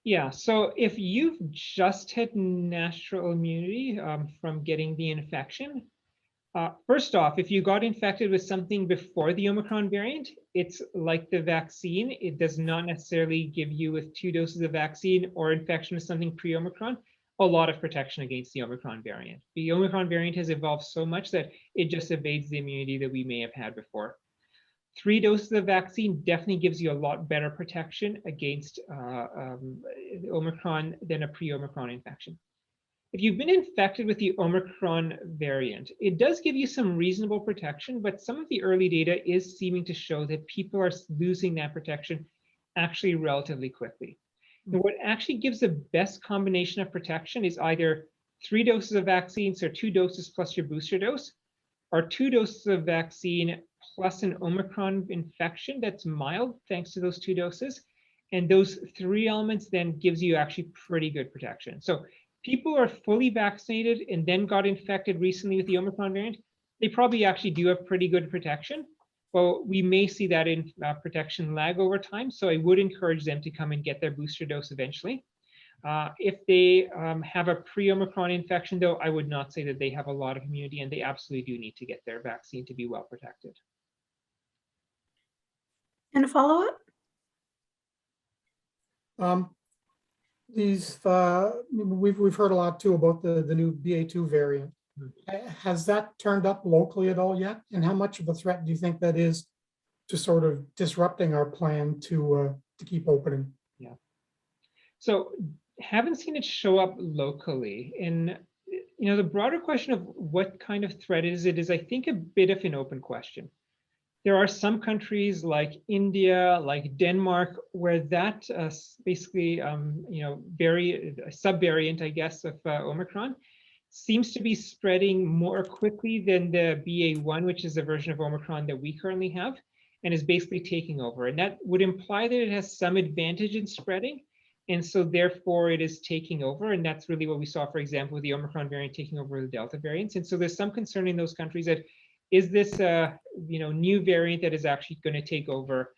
Yeah, so if you've just had natural immunity from getting the infection, first off, if you got infected with something before the Omicron variant, it's like the vaccine. It does not necessarily give you, with 2 doses of vaccine or infection with something pre-Omicron, a lot of protection against the Omicron variant. The Omicron variant has evolved so much that it just evades the immunity that we may have had before. 3 doses of vaccine definitely gives you a lot better protection against Omicron than a pre-Omicron infection. If you've been infected with the Omicron variant, it does give you some reasonable protection, but some of the early data is seeming to show that people are losing that protection actually relatively quickly. And what actually gives the best combination of protection is either 3 doses of vaccine, so 2 doses plus your booster dose, or 2 doses of vaccine plus an Omicron infection that's mild thanks to those 2 doses. And those 3 elements then gives you actually pretty good protection. So people who are fully vaccinated and then got infected recently with the Omicron variant, they probably actually do have pretty good protection. Well, we may see that in protection lag over time. So I would encourage them to come and get their booster dose eventually. If they have a pre-Omicron infection, though, I would not say that they have a lot of immunity, and they absolutely do need to get their vaccine to be well protected. And a follow-up? We've heard a lot too about the new BA2 variant. Has that turned up locally at all yet? And how much of a threat do you think that is to sort of disrupting our plan to keep opening? Yeah. So haven't seen it show up locally. And the broader question of what kind of threat is it is, I think, a bit of an open question. There are some countries like India, like Denmark, where that basically, subvariant, I guess, of Omicron seems to be spreading more quickly than the BA1, which is the version of Omicron that we currently have, and is basically taking over. And that would imply that it has some advantage in spreading. And so therefore it is taking over. And that's really what we saw, for example, with the Omicron variant taking over the Delta variants. And so there's some concern in those countries that, is this a new variant that is actually going to take over?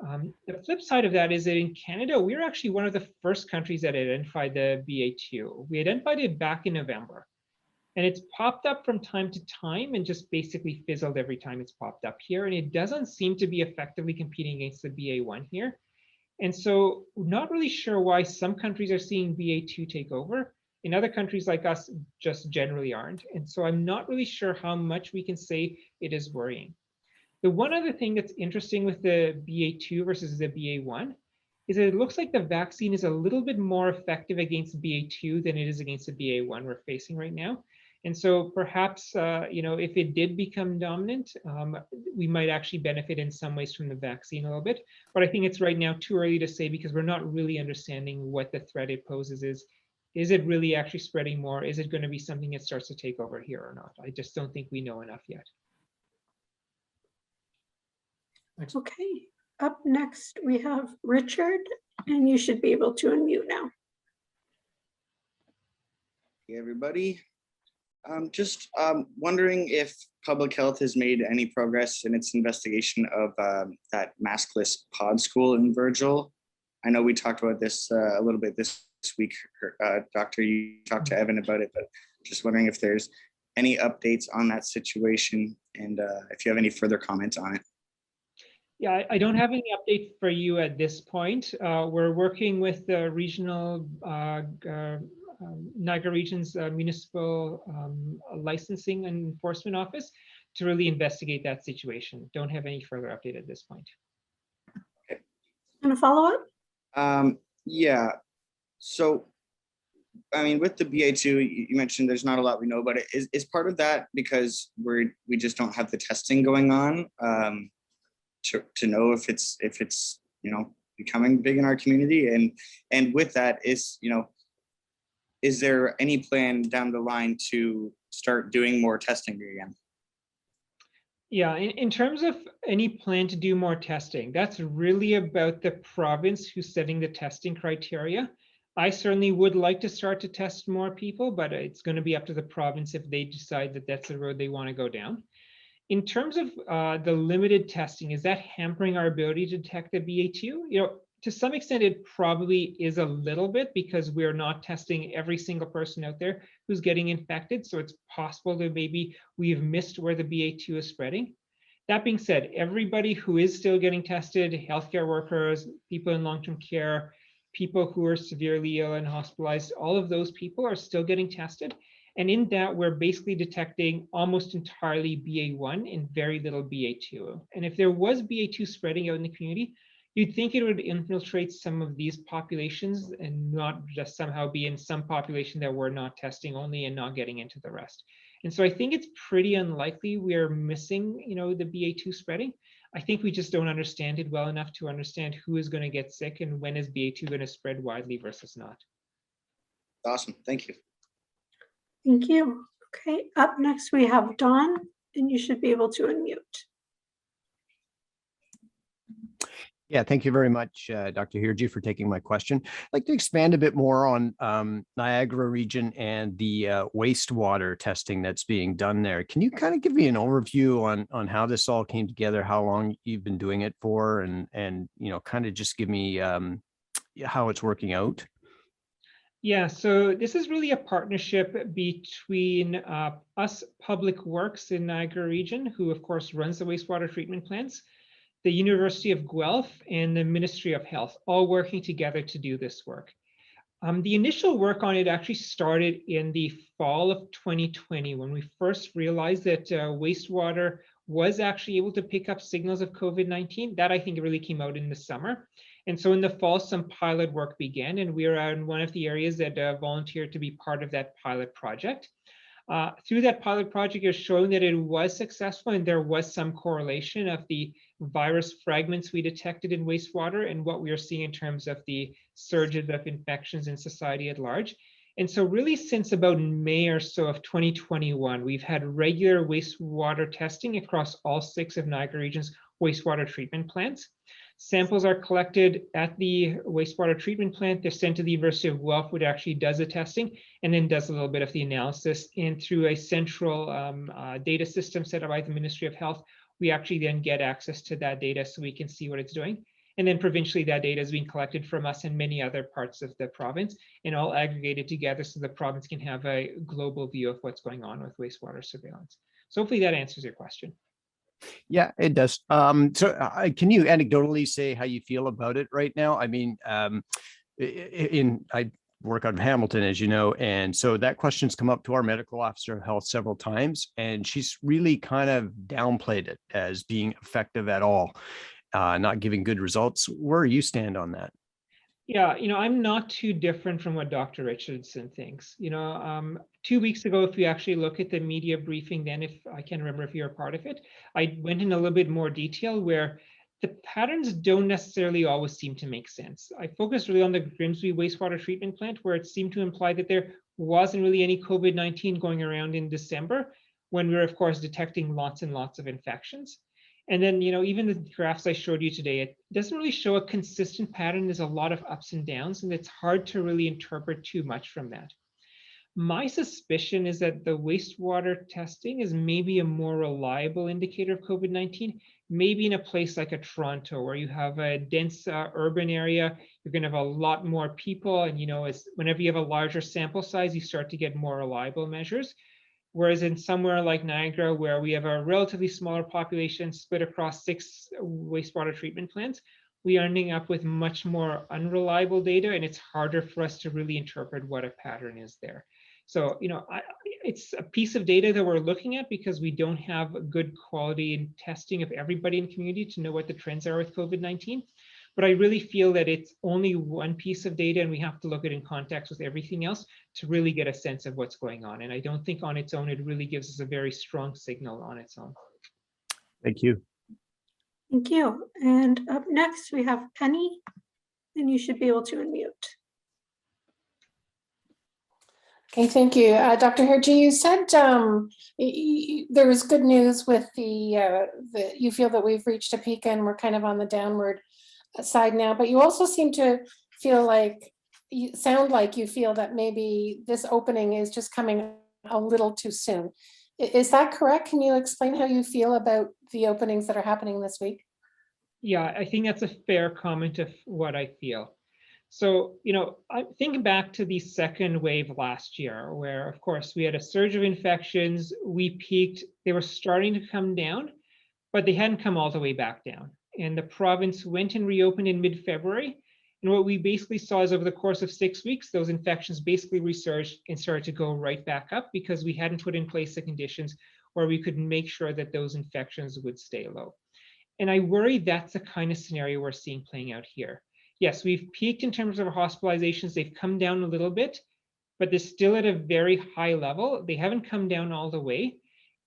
The flip side of that is that in Canada, we're actually one of the first countries that identified the BA2. We identified it back in November. And it's popped up from time to time and just basically fizzled every time it's popped up here. And it doesn't seem to be effectively competing against the BA1 here. And so not really sure why some countries are seeing BA2 take over. In other countries like us, just generally aren't. And so I'm not really sure how much we can say it is worrying. The one other thing that's interesting with the BA2 versus the BA1 is that it looks like the vaccine is a little bit more effective against BA2 than it is against the BA1 we're facing right now. And so perhaps, if it did become dominant, we might actually benefit in some ways from the vaccine a little bit. But I think it's right now too early to say, because we're not really understanding what the threat it poses is. Is it really actually spreading more? Is it going to be something that starts to take over here or not? I just don't think we know enough yet. Thanks. Okay, up next we have Richard, and you should be able to unmute now. Hey everybody. Just wondering if public health has made any progress in its investigation of that maskless pod school in Virgil. I know we talked about this a little bit this week. Doctor, you talked to Evan about it, but just wondering if there's any updates on that situation and if you have any further comments on it. Yeah, I don't have any update for you at this point. We're working with the regional Niagara Region's municipal licensing and enforcement office to really investigate that situation. Don't have any further update at this point. And a follow-up? Yeah. So, I mean, with the BA2, you mentioned there's not a lot we know about it. Is part of that because we just don't have the testing going on to know if it's becoming big in our community, and with that is there any plan down the line to start doing more testing again? Yeah, in terms of any plan to do more testing, that's really about the province who's setting the testing criteria. I certainly would like to start to test more people, but it's going to be up to the province if they decide that that's the road they want to go down. In terms of the limited testing, is that hampering our ability to detect the BA2? To some extent, it probably is a little bit because we're not testing every single person out there who's getting infected. So it's possible that maybe we've missed where the BA2 is spreading. That being said, everybody who is still getting tested, healthcare workers, people in long-term care, people who are severely ill and hospitalized, all of those people are still getting tested. And in that, we're basically detecting almost entirely BA1 and very little BA2. And if there was BA2 spreading out in the community, you'd think it would infiltrate some of these populations and not just somehow be in some population that we're not testing only and not getting into the rest. And so I think it's pretty unlikely we're missing, the BA2 spreading. I think we just don't understand it well enough to understand who is going to get sick and when is BA2 going to spread widely versus not. Awesome. Thank you. Thank you. Okay, up next we have Dawn, and you should be able to unmute. Yeah, thank you very much, Dr. Hirji, for taking my question. I'd like to expand a bit more on Niagara region and the wastewater testing that's being done there. Can you kind of give me an overview on how this all came together, how long you've been doing it for, and kind of just give me how it's working out? Yeah, so this is really a partnership between us, Public Works in Niagara region, who of course runs the wastewater treatment plants, the University of Guelph, and the Ministry of Health, all working together to do this work. The initial work on it actually started in the fall of 2020 when we first realized that wastewater was actually able to pick up signals of COVID-19. That I think it really came out in the summer. And so in the fall, some pilot work began, and we were in one of the areas that volunteered to be part of that pilot project. Through that pilot project, it showing that it was successful and there was some correlation of the virus fragments we detected in wastewater and what we are seeing in terms of the surges of infections in society at large. And so really since about May or so of 2021, we've had regular wastewater testing across all 6 of Niagara region's wastewater treatment plants. Samples are collected at the wastewater treatment plant. They're sent to the University of Guelph, which actually does the testing and then does a little bit of the analysis. And through a central data system set up by the Ministry of Health, we actually then get access to that data so we can see what it's doing. And then provincially, that data is being collected from us and many other parts of the province and all aggregated together so the province can have a global view of what's going on with wastewater surveillance. So hopefully that answers your question. Yeah, it does. So can you anecdotally say how you feel about it right now? I mean, I work out of Hamilton, as you know, and so that question's come up to our medical officer of health several times, and she's really kind of downplayed it as being effective at all, not giving good results. Where do you stand on that? Yeah, I'm not too different from what Dr. Richardson thinks. 2 weeks ago, if you actually look at the media briefing, then if I can't remember if you're a part of it, I went in a little bit more detail where the patterns don't necessarily always seem to make sense. I focused really on the Grimsby wastewater treatment plant, where it seemed to imply that there wasn't really any COVID-19 going around in December, when we were, of course, detecting lots and lots of infections. And then, even the graphs I showed you today, it doesn't really show a consistent pattern. There's a lot of ups and downs, and it's hard to really interpret too much from that. My suspicion is that the wastewater testing is maybe a more reliable indicator of COVID-19, maybe in a place like a Toronto, where you have a dense urban area, you're going to have a lot more people. And, whenever you have a larger sample size, you start to get more reliable measures. Whereas in somewhere like Niagara, where we have a relatively smaller population split across 6 wastewater treatment plants, we are ending up with much more unreliable data, and it's harder for us to really interpret what a pattern is there. So, it's a piece of data that we're looking at because we don't have a good quality in testing of everybody in the community to know what the trends are with COVID-19. But I really feel that it's only one piece of data, and we have to look at it in context with everything else to really get a sense of what's going on. And I don't think on its own, it really gives us a very strong signal on its own. Thank you. Thank you. And up next, we have Penny, and you should be able to unmute. Okay, thank you. Dr. Hergy, you said there was good news with you feel that we've reached a peak and we're kind of on the downward side now, but you also seem to feel like, you sound like you feel that maybe this opening is just coming a little too soon. Is that correct? Can you explain how you feel about the openings that are happening this week? Yeah, I think that's a fair comment of what I feel. So, I'm thinking back to the second wave last year, where, of course, we had a surge of infections, we peaked, they were starting to come down, but they hadn't come all the way back down. And the province went and reopened in mid-February. And what we basically saw is over the course of 6 weeks, those infections basically resurged and started to go right back up because we hadn't put in place the conditions where we could make sure that those infections would stay low. And I worry that's the kind of scenario we're seeing playing out here. Yes, we've peaked in terms of our hospitalizations. They've come down a little bit, but they're still at a very high level. They haven't come down all the way.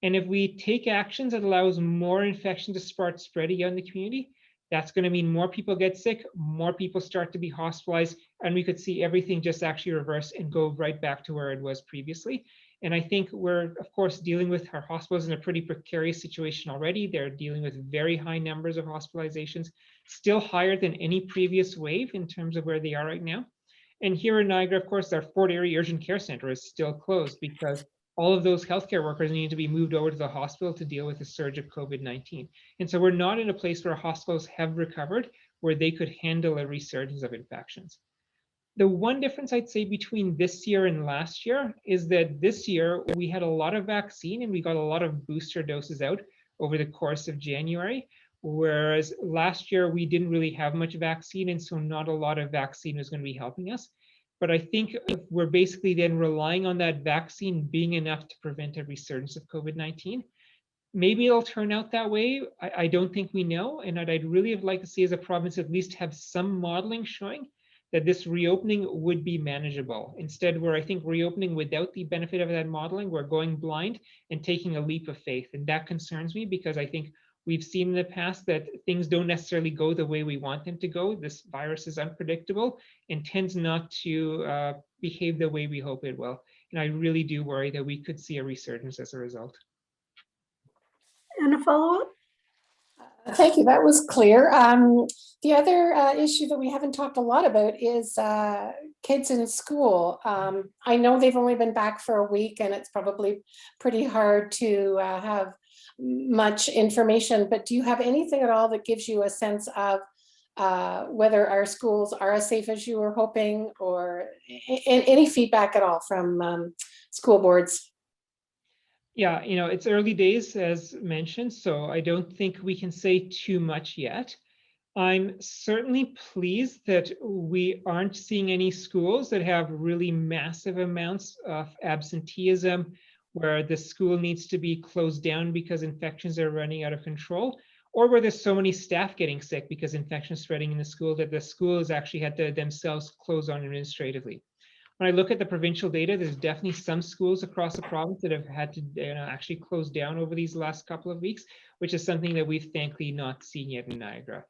And if we take actions that allows more infection to start spreading out in the community, that's going to mean more people get sick, more people start to be hospitalized, and we could see everything just actually reverse and go right back to where it was previously. And I think we're, of course, dealing with our hospitals in a pretty precarious situation already. They're dealing with very high numbers of hospitalizations, still higher than any previous wave in terms of where they are right now. And here in Niagara, of course, our Fort Erie Urgent Care Center is still closed because all of those healthcare workers need to be moved over to the hospital to deal with the surge of COVID-19. And so we're not in a place where hospitals have recovered where they could handle a resurgence of infections. The one difference I'd say between this year and last year is that this year we had a lot of vaccine and we got a lot of booster doses out over the course of January, whereas last year we didn't really have much vaccine, and so not a lot of vaccine was going to be helping us. But I think if we're basically then relying on that vaccine being enough to prevent a resurgence of COVID-19, maybe it'll turn out that way. I don't think we know. And what I'd really like to see as a province at least have some modeling showing that this reopening would be manageable. Instead, where I think reopening without the benefit of that modeling, we're going blind and taking a leap of faith. And that concerns me because I think we've seen in the past that things don't necessarily go the way we want them to go. This virus is unpredictable and tends not to behave the way we hope it will. And I really do worry that we could see a resurgence as a result. And a follow-up? Thank you. That was clear. The other issue that we haven't talked a lot about is kids in school. I know they've only been back for a week and it's probably pretty hard to have much information, but do you have anything at all that gives you a sense of whether our schools are as safe as you were hoping, or any feedback at all from school boards? Yeah, it's early days as mentioned, so I don't think we can say too much yet. I'm certainly pleased that we aren't seeing any schools that have really massive amounts of absenteeism, where the school needs to be closed down because infections are running out of control, or where there's so many staff getting sick because infections spreading in the school that the school has actually had to themselves close on administratively. When I look at the provincial data, there's definitely some schools across the province that have had to actually close down over these last couple of weeks, which is something that we've thankfully not seen yet in Niagara.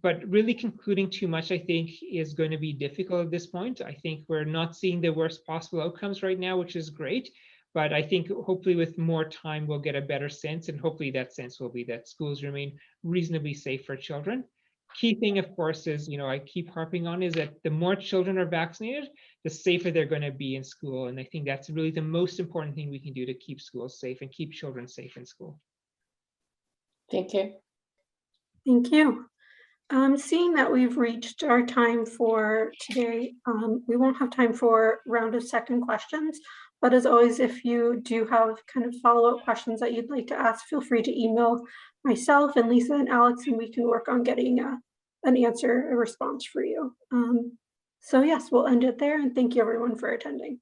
But really concluding too much, I think, is going to be difficult at this point. I think we're not seeing the worst possible outcomes right now, which is great. But I think hopefully with more time, we'll get a better sense. And hopefully that sense will be that schools remain reasonably safe for children. key thing, of course, is, I keep harping on, is that the more children are vaccinated, the safer they're going to be in school. And I think that's really the most important thing we can do to keep schools safe and keep children safe in school. Thank you. Thank you. Seeing that we've reached our time for today, we won't have time for round of second questions. But as always, if you do have kind of follow-up questions that you'd like to ask, feel free to email myself and Lisa and Alex, and we can work on getting an answer, a response for you. So yes, we'll end it there, and thank you everyone for attending.